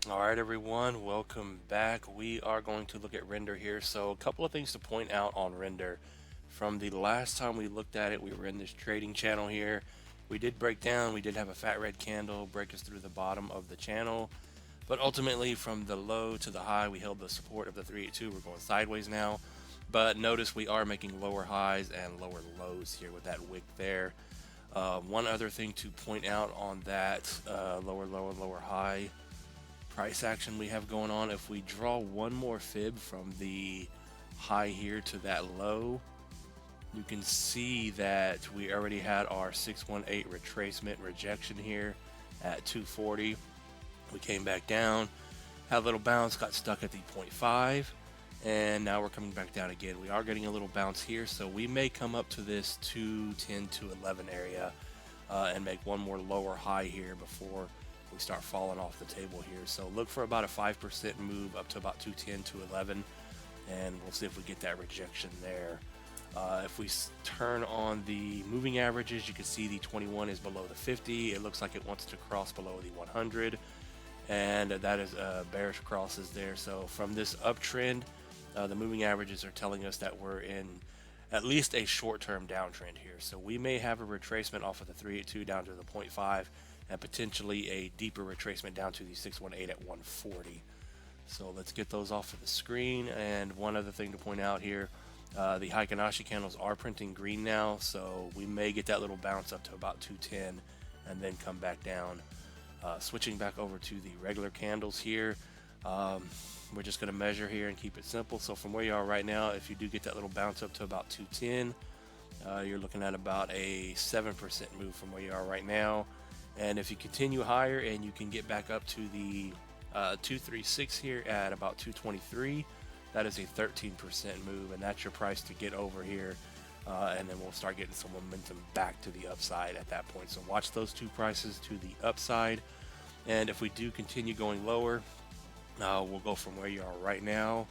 Alright everyone, welcome back. We are going to look at render here. So a couple of things to point out on render. From the last time we looked at it, we were in this trading channel here. We did break down, we did have a fat red candle break us through the bottom of the channel. But ultimately from the low to the high, we held the support of the 382. We're going sideways now. But notice we are making lower highs and lower lows here with that wick there. One other thing to point out on that lower high price action we have going on, if we draw one more fib from the high here to that low, you can see that we already had our 618 retracement rejection here at 240. We came back down, had a little bounce, got stuck at the 0.5, and now we're coming back down again. We are getting a little bounce here, so we may come up to this 210 to 11 area and make one more lower high here before we start falling off the table here. So look for about a 5% move up to about 210 to 11, and we'll see if we get that rejection there. If we turn on the moving averages, you can see the 21 is below the 50. It looks like it wants to cross below the 100, and that is bearish crosses there. So from this uptrend, the moving averages are telling us that we're in at least a short-term downtrend here. So we may have a retracement off of the 382 down to the 0.5, and potentially a deeper retracement down to the 618 at 140. So let's get those off of the screen. And one other thing to point out here, the Heikin-Ashi candles are printing green now, so we may get that little bounce up to about 210 and then come back down. Switching back over to the regular candles here, we're just going to measure here and keep it simple. So from where you are right now, if you do get that little bounce up to about 210, you're looking at about a 7% move from where you are right now. And if you continue higher and you can get back up to the 236 here at about 223, that is a 13% move, and that's your price to get over here. And then we'll start getting some momentum back to the upside at that point. So watch those two prices to the upside. And if we do continue going lower, we'll go from where you are right now.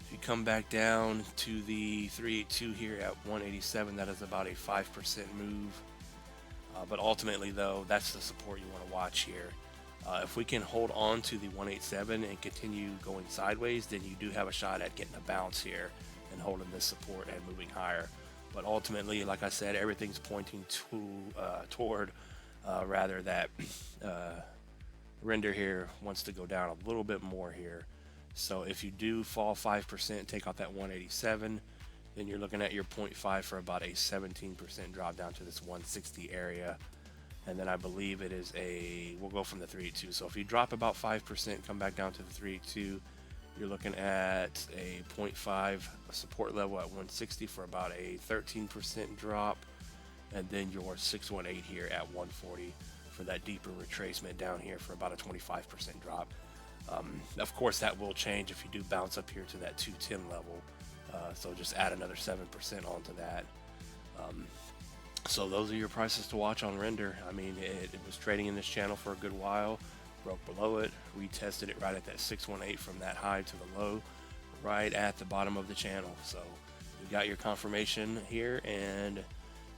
If you come back down to the 382 here at 187, that is about a 5% move. But ultimately, though, that's the support you want to watch here. If we can hold on to the 187 and continue going sideways, then you do have a shot at getting a bounce here and holding this support and moving higher. But ultimately, like I said, everything's pointing toward rather that render here wants to go down a little bit more here. So if you do fall 5%, take out that 187, then you're looking at your 0.5 for about a 17% drop down to this 160 area. And then I believe it is we'll go from the 382. So if you drop about 5%, come back down to the 382, you're looking at a 0.5 support level at 160 for about a 13% drop. And then your 618 here at 140 for that deeper retracement down here for about a 25% drop. Of course, that will change if you do bounce up here to that 210 level. So just add another 7% onto that. So those are your prices to watch on render. I mean, it was trading in this channel for a good while, broke below it, retested it right at that 618 from that high to the low, right at the bottom of the channel. So you got your confirmation here, and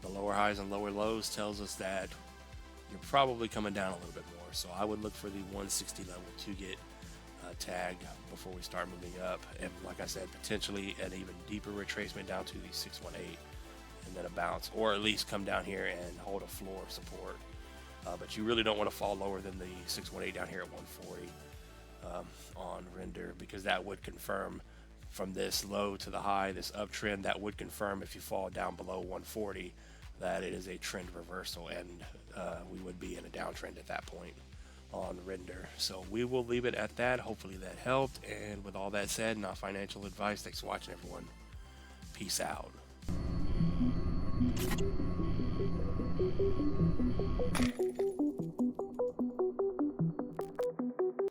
the lower highs and lower lows tells us that you're probably coming down a little bit more. So I would look for the 160 level to get tagged before we start moving up, and like I said, potentially an even deeper retracement down to the 618 and then a bounce, or at least come down here and hold a floor support. But you really don't want to fall lower than the 618 down here at 140 on render, because that would confirm from this low to the high, this uptrend, that would confirm if you fall down below 140 that it is a trend reversal, and we would be in a downtrend at that point on render. So we will leave it at that. Hopefully that helped, and with all that said, not financial advice. Thanks for watching, everyone. Peace out.